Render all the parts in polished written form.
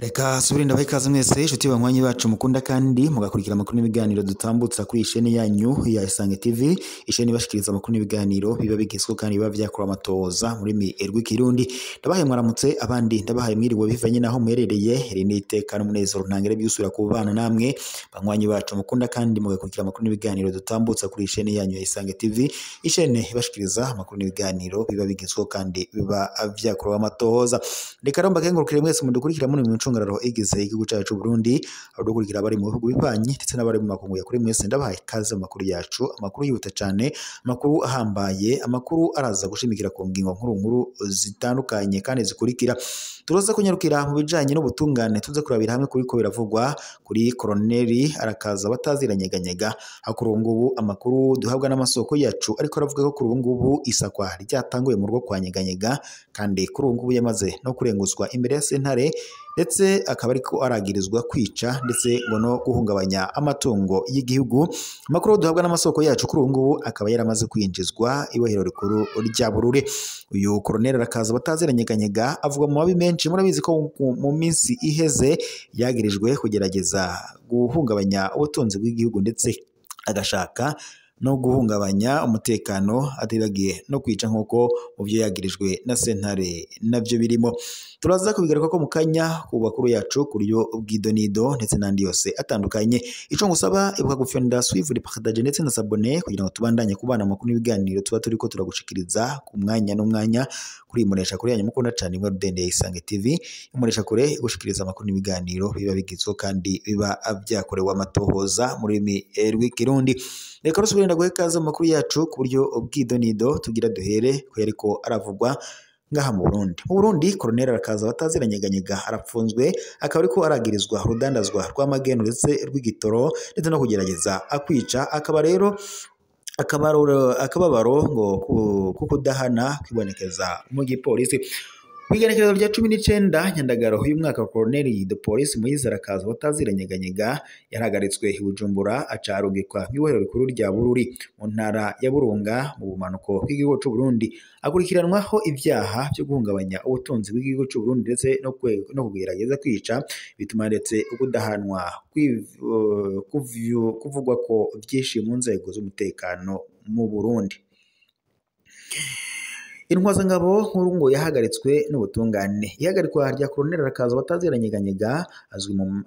Reka subira ndabaye ikaze mwese inshuti banywanyi bacu mukunda kandi mugakurikira amakuru n'ibiganiro dutambutsa kuri isheni yanyu ya Isange TV. Isheni bashikiriza amakuru n'ibiganiro biba bigezweho kandi biba vyakora amatohoza muri mirwi Kirundi. Ndabahaye mwaramutse, abandi ndabahaye mwiriwe bivanye naho muherereye. Iri ni iteka n'umunezero ntangere byusubira kubana namwe banywanyi bacu mukunda kandi mugakurikira amakuru n'ibiganiro dutambutsa kuri isheni yanyu ya Isange TV. Isheni bashikiriza amakuru n'ibiganiro biba bigezweho kandi biba vyakora amatohoza. Reka romba kengurukire mwese mudukurikira muri micungararo igize igihugu cyacu cy'u Burundi, abadukurikira bari mu bihugu bibanyi ndetse n'abari mu makungu ya kuri mwese ndabahaye ikaze mu makuru yacu, amakuru yihuta cyane, amakuru ahambaye, amakuru araza gushimikira ku ngingo nkuru zitandukanye kandi zikurikira. Turoza kunyarukira mu bijanye n'ubutungane, tuze kurabira hamwe kuri ko biravugwa kuri Colonel Arakaza bataziranyeganyega. Hakurungubu amakuru duhabwa n'amasoko yacu ariko aravuga ko kurungubu isakwa ryatanguye mu rugo kwa nyeganyega kandi kurungubu yamaze no kurenguzwa imbere ya sentare ndetse akaba ariko aragirizwa kwica ndetse ngo no guhungabanya amatungo y'igihugu. Amakuru duhabwa n'amasoko yacu kuri ubu akaba yaramaze kwinjizwa ibohero rikuru rya Bururi. Uyu Colonel Arakaza bataziranyeganyega avuga mu mabi menshi. Murabizi ko mu minsi iheze yagirijwe kugerageza guhungabanya ubutunzi bw'igihugu ndetse agashaka no guhungabanya umutekano, atiragiye no kwica nk'uko mu byo yagirijwe na sentare navyo birimo. Turaza kubigaruka ko mu kanya ku bakuru yacu kuryo bw'idonido ndetse n'andi yose atandukanye. Ico ngusaba ibuka gufyonda suivre partage ndetse na s'abonner kugira ngo tubandanye kubana amakuru n'ibiganiro tuba turiko turagushikiriza ku mwanya n'umwanya kuri munesha kuri yanyu mukunda cyane mwe Rudende ya Isange TV. Munesha kure gushikiriza amakuru n'ibiganiro biba bigizwe kandi biba vyakorewe amatohoza muri mirwi Kirundi. Reka rusubire ndaguhe ikaze mu makuru yacu ku buryo bw'idonido tugira duhere ko yariko aravugwa ngaha mu Burundi. Mu Burundi Colonel Arakaza bataziranyeganyega arapfunzwe, akaba ariko aragirizwa rudandazwa rw'amagendo ndetse rw'igitoro ndetse no kugerageza akwica. Akaba rero akababaro ngo kukudahana kwibonekeza mu gipolisi. Kwigenekerezo rya 19 Nyandagaro uyu mwaka Colonel de Police Moise Arakaza bataziranyeganyega yarahagaritswe i Bujumbura acarugikwa mw'ibohero rikuru rya Bururi mu ntara ya Burunga mu bumanuko bw'igihugu cy'u Burundi. Akurikiranwaho ibyaha byo guhungabanya ubutunzi bw'igihugu cy'u Burundi ndetse no kugerageza kwica, bituma ndetse ukudahanwa kuvugwa ko byinshi mu nzego z'umutekano mu Burundi. Intwazangabo nkuru ngo yahagaritswe n'ubutungane. Ihagarikwa rya Colonel Arakaza bataziranyeganyega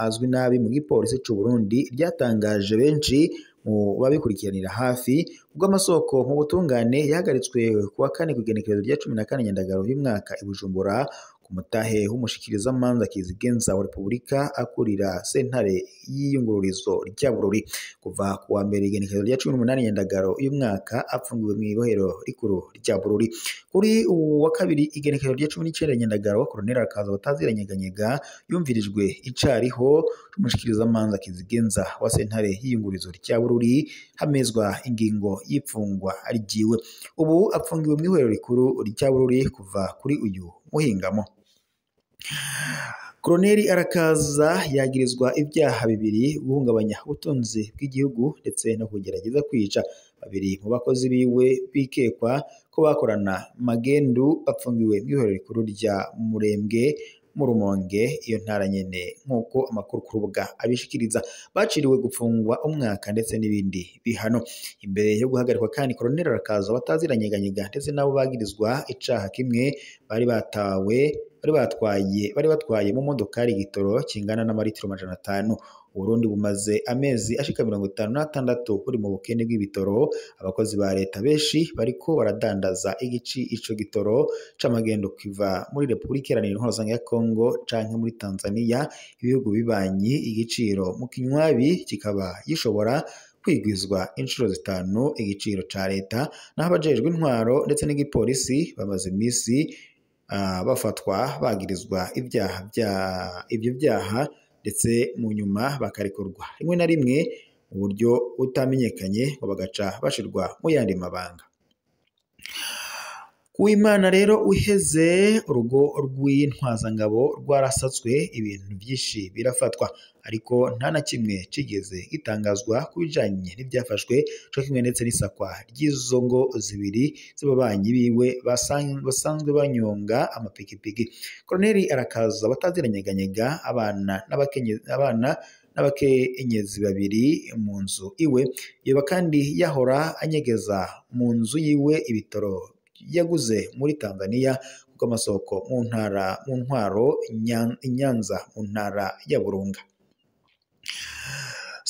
azwi nabi mu gipolisi cy'u Burundi ryatangaje benshi mu babikurikiranira hafi. Ubwo amasoko mu butungane yahagaritswe kuwa kane kugenekerezo rya 14 Nyandagaro uyu mwaka i Bujumbura ku mutahe w'umushikiriza manza Kizigenza wa Republika akurira sentare y'iyungururizo rya Bururi. Kuva kuwa mbere igenekerezo rya 18 Nyandagaro uyu mwaka apfungiwe mu ibohero rikuru rya Bururi. Kuri uwa kabiri igenekerezo rya 19 Nyandagaro Colonel Arakaza bataziranyeganyega yumvirijwe icariho umushikiriza manza Kizigenza wa sentare y'iyungururizo rya Bururi hamezwa ingingo y'ipfungwa arigiwe. Ubu apfungiwe mu ibohero rikuru rya Bururi kuva kuri uyu muhingamo. Colonel Arakaza yagirizwa ibyaha bibiri: guhungabanya ubutunzi bw'igihugu ndetse no kugerageza kwica. Babiri mu bakozi biwe bikekwa ko bakorana magendu bapfungiwe mu ibohero rikuru rya Murembwe mu Rumonge, iyo ntara nyene nk'uko amakuru ku rubuga abishikiriza. Baciriwe gufungwa umwaka ndetse n'ibindi bihano. Imbere yo guhagarikwa kandi Colonel Arakaza bataziranyeganyega ndetse nabo bagirizwa icaha kimwe bari batwaye mu modokari igitoro kingana n'amaritiro 500. Uburundi bumaze amezi ashika 56 kuri mu bukene bw'ibitoro. Abakozi ba leta benshi bariko baradandaza ico gitoro c'amagendo kiva muri Republika Iharanira Intwaro ya Kongo canke muri Tanzania, ibihugu bibanyi. Igiciro mu kinywabi kikaba gishobora kwigwizwa inshuro 5 igiciro ca leta. Naho abajejwe intwaro ndetse n'igipolisi bamaze imisi bafatwa bagirizwa ibyo byaha ndetse mu nyuma bakarekurwa rimwe na rimwe mu buryo utamenyekanye ngo bagaca bashirwa mu yandi mabanga. Kuwimana rero uheze urugo rw'intwazangabo rwarasatswe ibintu byinshi birafatwa ariko nta na kimwe kigeze gitangazwa ku bijanye n'ibyafashwe cyo kimwe ndetse n'isakwa ry'izo ngo zibiri z'ababanyi biwe basanzwe banyonga amapikipiki. Colonel Arakaza bataziranyeganyega abana n'abakenyezi babiri mu nzu iwe, yoba kandi yahora anyegeza mu nzu yiwe ibitoro yaguze muri Tanzania kuko amasoko mu ntwaro Nyanza mu ntara ya Burunga.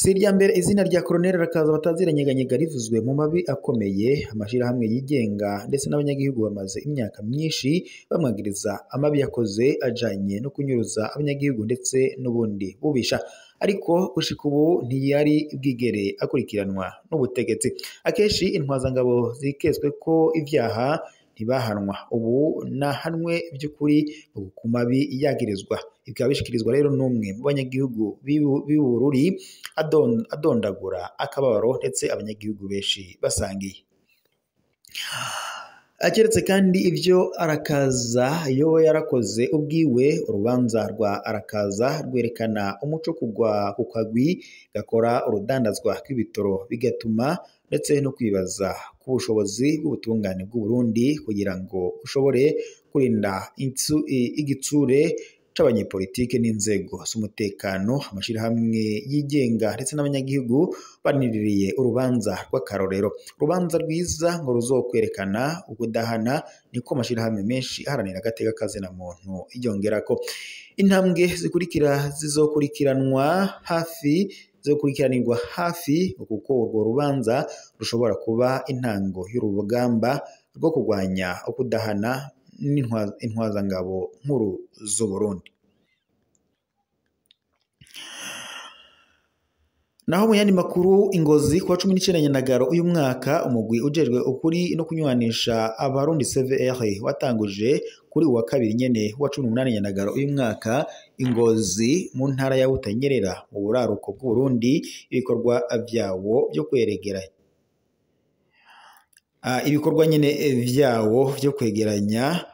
Si irya mbere izina rya Colonel Arakaza bataziranyeganyega rivuzwe mu mabi akomeye. Amashirahamwe yigenga ndetse n'abanyagihugu bamaze imyaka myinshi bamwagiriza amabi yakoze ajanye no kunyuruza abanyagihugu ndetse n'ubundi bubisha, ariko gushika ubu ntiyari bwigere akurikiranwa n'ubutegetsi. Akenshi intwazangabo ziketswe ko ivyaha ntibahanwa, ubu nahanwe by'ukuri ku mabi yagirizwa. Bikaba bishikirizwa rero n'umwe mu banyagihugu b'Ibururi adondagura akababaro ndetse abanyagihugu benshi basangiye. Akeretse kandi ibyo Arakaza yo yarakoze ubwiwe, urubanza rwa Arakaza rwerekana umuco kugwa ku kagwi gakora urudandazwa kw'ibitoro, bigatuma ndetse no kwibaza ku bushobozi bw'ubutungane bw'u Burundi kugira ngo ushobore kurinda igitsure c'abanyepolitike n'inzego z'umutekano. Amashirahamwe yigenga ndetse n'abanyagihugu baniririye urubanza rw'akarorero, urubanza rwiza ngo ruzokwerekana ukudahana, niko amashirahamwe menshi aharanira agateka kazina muntu yongerako. Intambwe zikurikira zizokurikiranirwa hafi kuko urwo rubanza rushobora kuba intango y'urugamba rwo kurwanya ukudahana n'intwazangabo nkuru z'u Burundi. Naho mu yandi makuru, Ingozi kuwa 19 Nyandagaro uyu mwaka, umugwi ujejwe ukuri no kunywanisha abarundi CVR watanguje kuri uwa kabiri nyene wa 18 Nyandagaro uyu mwaka Ingozi mu ntara ya Butanyerera mu buraruko bw'u Burundi ibikorwa vyawo byo kwegeranya ibikorwa nyene vyawo byo kwegeranya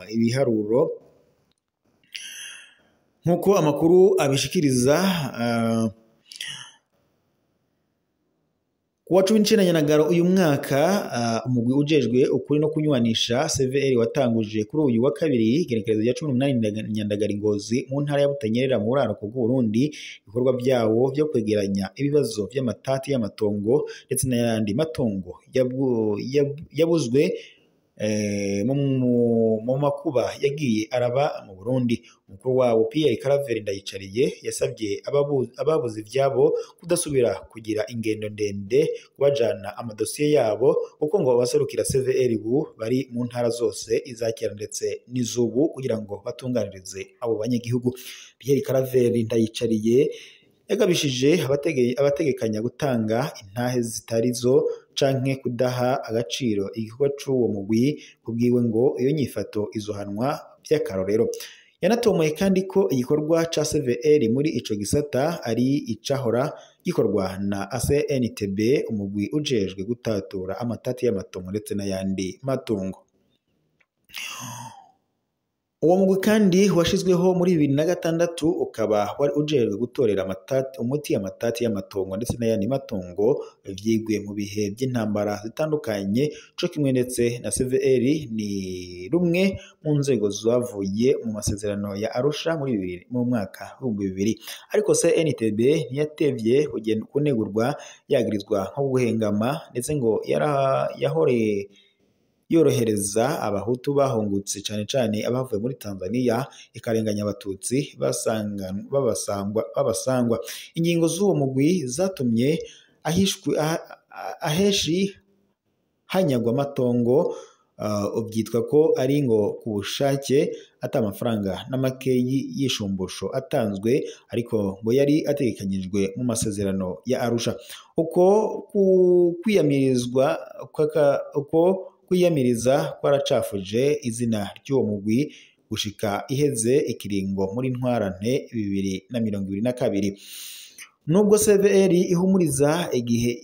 ibiharuro nkuko amakuru abishikiriza. Kuwa 19 Nyandagaro uyu mwaka umugwi ujejwe ukuri no kunywanisha CVR watanguje kuri uyu wa kabiri igenekerezo rya 18 Nyandagaro Ingozi mu ntara ya Butanyerera mu buraruko bw'u Burundi ibikorwa vyawo byo kwegeranya ibibazo by'amatati y'amatongo ndetse n'ayandi matongo yabuzwe mu makuba yagiye araba mu Burundi. Umukuru wabo Pierre Claver Ndayicariye yasabye ababuze ivyabo kudasubira kugira ingendo ndende kubajana amadosiye yabo, kuko ngo abaserukira CVR ubu bari mu ntara zose izakira ndetse n'izubu kugira ngo batunganirize abo banyagihugu. Pierre Claver Ndayicariye yagabishije abategekanya gutanga intahe zitarizo canke kudaha agaciro igikorwa c'uwo mugwi, kubwiwe ngo iyo nyifato izohanwa vy'akarorero. Yanatomoye kandi ko igikorwa ca CVR muri ico gisata ari icahora gikorwa na ACNTB, umugwi ujejwe gutatura amatati y'amatongo ndetse n'ayandi matungo. Uwo mugwi kandi washizweho muri 2006 ukaba wari ujejwe gutorera umuti amatati y'amatongo ndetse n'ayandi matungo vyigwe mu bihe by'intambara zitandukanye, co kimwe ndetse na CVR ni rumwe mu nzego zavuye mu masezerano ya Arusha mu mwaka wa 2000, ariko CNTB ntiyatevye kunegurwa yagirizwa nko guhengama ndetse ngo yahoreye yorohereza abahutu bahungutse cyane cyane abavuye muri Tanzania, ikarenganya abatutsi babasangwa. Ingingo z'uwo mugwi zatumye aheshi hanyagwa amatongo, ubyitwa ko ari ngo ku bushake ata amafaranga n'amakeyi y'ishumbusho atanzwe, ariko ngo yari ategekanyijwe mu masezerano ya Arusha. Kwiyamiriza kwaracafuje izina ry'uwo mugwi gushika iheze ikiringo muri ntwarante 2022. nubwo CVR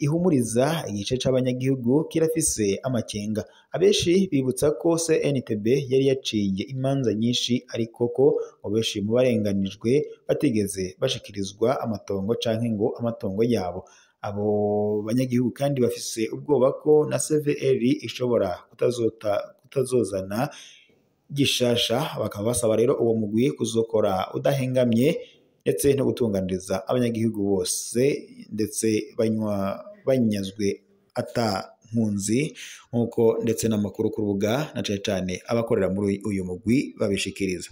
ihumuriza igice c'abanyagihugu kirafise amakenga. Abenshi bibutsa ko CNTB yari yaciye imanza nyinshi ariko ko abenshi mu barenganijwe batigeze bashikirizwa amatongo canke ngo amatongo yabo. Abo banyagihugu kandi bafise ubwoba ko na CVR ishobora kutazozana gishasha, bakaba basaba rero uwo mugwi kuzokora udahengamye ndetse no gutunganiriza abanyagihugu bose ndetse banyazwe ata nkunzi nkuko ndetse n'amakuru ku rubuga na cane abakorera muri uyu mugwi babishikiriza.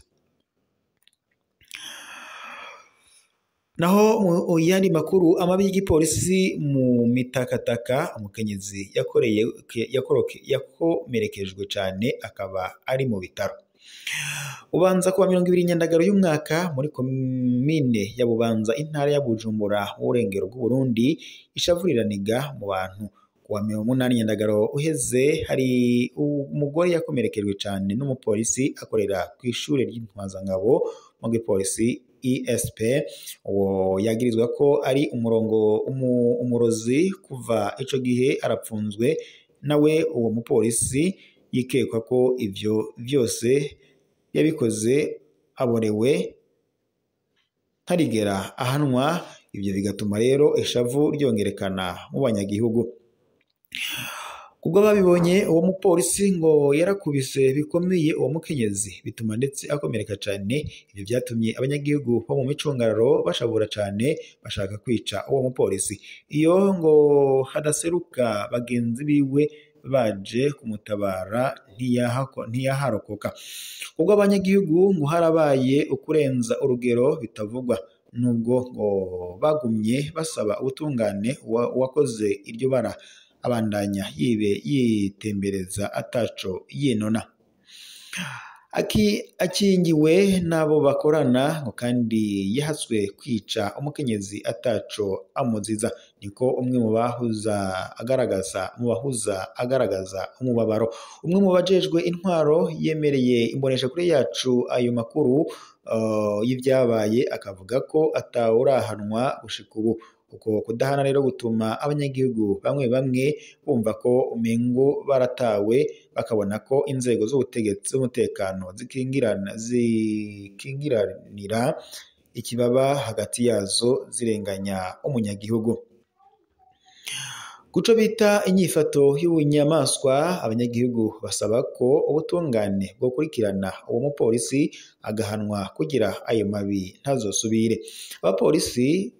Naho mu yandi makuru, amabi y'igipolisi mu mitakataka, umukenyezi yakomerekejwe cane akaba ari mu bitaro. Ubanza kuwa 20 Nyandagaro y'umwaka muri komine ya Bubanza intara ya Bujumbura mu burengero bw'u Burundi ishavuriraniga mu bantu. Kuwa 8 Nyandagaro uheze hari umugore yakomerekejwe cane n'umupolisi akorera ku ishure ry'intwazangabo mu gipolisi ESP, uwo yagirizwa ko ari umurozi kuva ico gihe arapfunzwe. Nawe uwo mupolisi yikekwa ko ivyo vyose yabikoze aborewe ntarigera ahanwa. Ivyo bigatuma rero ishavu ryongerekana mu banyagihugu. Kubwo babibonye uwo mupolisi ngo yarakubise bikomeye uwo mukenyezi bituma ndetse akomereka cane. Ivyo vyatumye abanyagihugu bo mu micungararo bashabura cane bashaka kwica uwo mupolisi. Iyo ngo hadaseruka bagenzi biwe baje kumutabara ntiyaharokoka. Ubwo abanyagihugu ngo harabaye ukurenza urugero bitavugwa, nubwo ngo bagumye basaba ubutungane wakoze iryo bara abandanya yitembereza ataco yinona. Akingiwe n'abo bakorana ngo kandi yahatswe kwica umukenyezi ataco amuziza, niko umwe mu bahuza agaragaza umubabaro. Umwe mu bajejwe intwaro yemereye imbonesha kure yacu ayo makuru y'ivyabaye, akavuga ko atawurahanwa gushika ubu. Uko kudahana rero gutuma abanyagihugu bamwe bumva ko umengo baratawe, bakabona ko inzego z'ubutegetsi z'umutekano zikingiranira ikibaba hagati yazo zirenganya umunyagihugu. Kuco bita inyifato y'ubunyamaswa, abanyagihugu basaba ko ubutungane bwo kurikirana uwo mupolisi agahanwa kugira ayo mabi ntazosubire. Abapolisi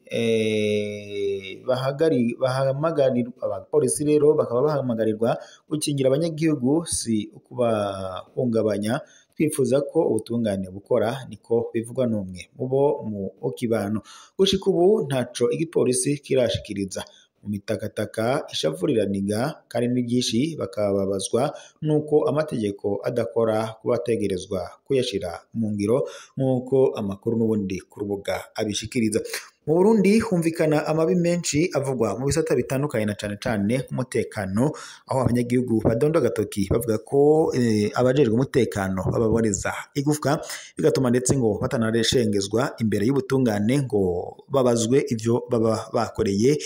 rero bakaba bahamagarirwa gukingira abanyagihugu si ukubahungabanya. Twifuza ko ubutungane bukora, niko bivugwa n'umwe mubo mu okibano. Gushika ubu ntaco igipolisi kirashikiriza. Mu mitakataka ishavuriraniga kandi n'ibyinshi bakababazwa nuko amategeko adakora kubategerezwa kuyashira mu ngiro nkuko amakuru n'ubundi ku rubuga abishikiriza. Mu Burundi humvikana amabi menshi avugwa mu bisata bitandukanye na cane k'umutekano, aho abanyagihugu badonda gatoki bavuga ko abajejwe umutekano bababoreza igufwa, bigatuma ndetse ngo batanareshengezwa imbere y'ubutungane ngo babazwe ivyo baba bakoreye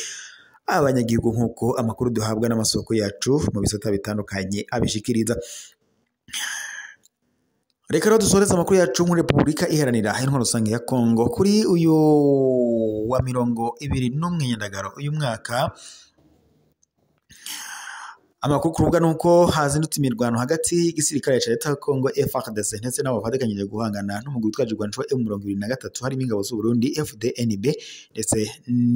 abanyagihugu nkuko amakuru duhabwa n'amasoko yacu mu bisata bitandukanye abishikiriza. Reka rero dusoreze amakuru yacu muri Repubulika Iharanira Intwaro Rusange ya Kongo. Kuri uyu wa 21 Nyandagaro uyu mwaka, amakuru kurubuga nuko hazindutse imirwano hagati y'igisirikare ca leta ya Kongo FARDC ndetse n'abo bafatikanyije guhangana n'umugwi witwaje igwanisho M23 harimo ingabo z'u Burundi FDNB ndetse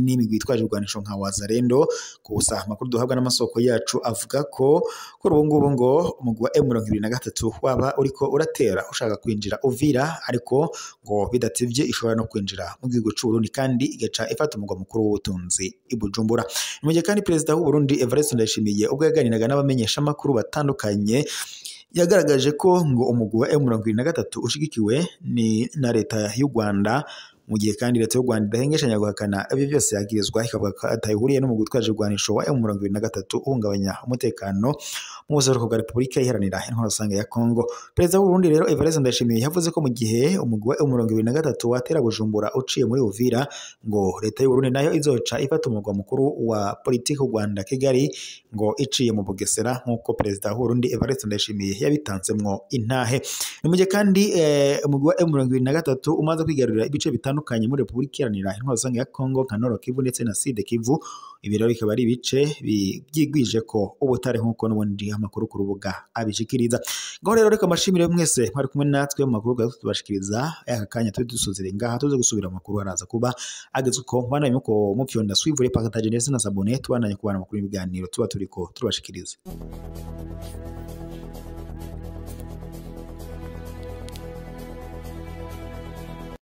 n'imigwi yitwaje igwanisho nka Wazalendo. Gusa amakuru duhabwa n'amasoko yacu avuga ko kuri ubu ngubu ngo umugwi wa M23 waba uriko uratera ushaka kwinjira Uvira, ariko ngo bidativye ishobora no kwinjira mu gihugu c'u Burundi kandi igaca ifata umugwa mukuru w'ubutunzi i Bujumbura. Mu gihe kandi perezida w'u Burundi Evariste Ndayishimiye ubwo yaganiraga n'abamenyesha makuru batandukanye yagaragaje ko ngo umugwi wa M23 ushigikiwe ni na leta y'u Rwanda mu gihe kandi leta y'u Rwanda idahengeshanya guhakana ibyo byose yagirizwa ikavuga ko atayihuriye no mu gutwaje urwanisho wa M23 uhungabanya umutekano mu buseruko bwa Repubulika Iharanira Intwaro Rusange ya Kongo. Perezida w'u Burundi rero Evariste Ndayishimiye yavuze ko mu gihe umugwi wa M23 watera Bujumbura uciye muri Uvira ngo leta y'u Burundi nayo izoca ifata umugwa mukuru wa politiki u Rwanda Kigali ngo iciye mu Bugesera nk'uko perezida w'u Burundi Evariste Ndayishimiye yabitanzemwo intahe. Ni mu gihe kandi umugwi wa M23 umaze kwigarurira ibice bitandukanye muri Repubulika Iharanira Intwaro Rusange ya Kongo nka Nord Kivu ndetse na Sud Kivu. Ibi rero bikaba ari ibice byigwije ko ubutare nk'uko n'ubundi amakuru ku rubuga abishikiriza. Ngaho rero reka amashimire mwese mwari kumwe natwe mu makuru tubashikiriza aka kanya turi dusuzire ngaha tuze gusubira mu makuru haraza kuba ageze ko mwana muko mupyonda suivre partager ndetse na s'abonner tubananye kubana makuru y'ibiganiro tuba turiko turabashikiriza.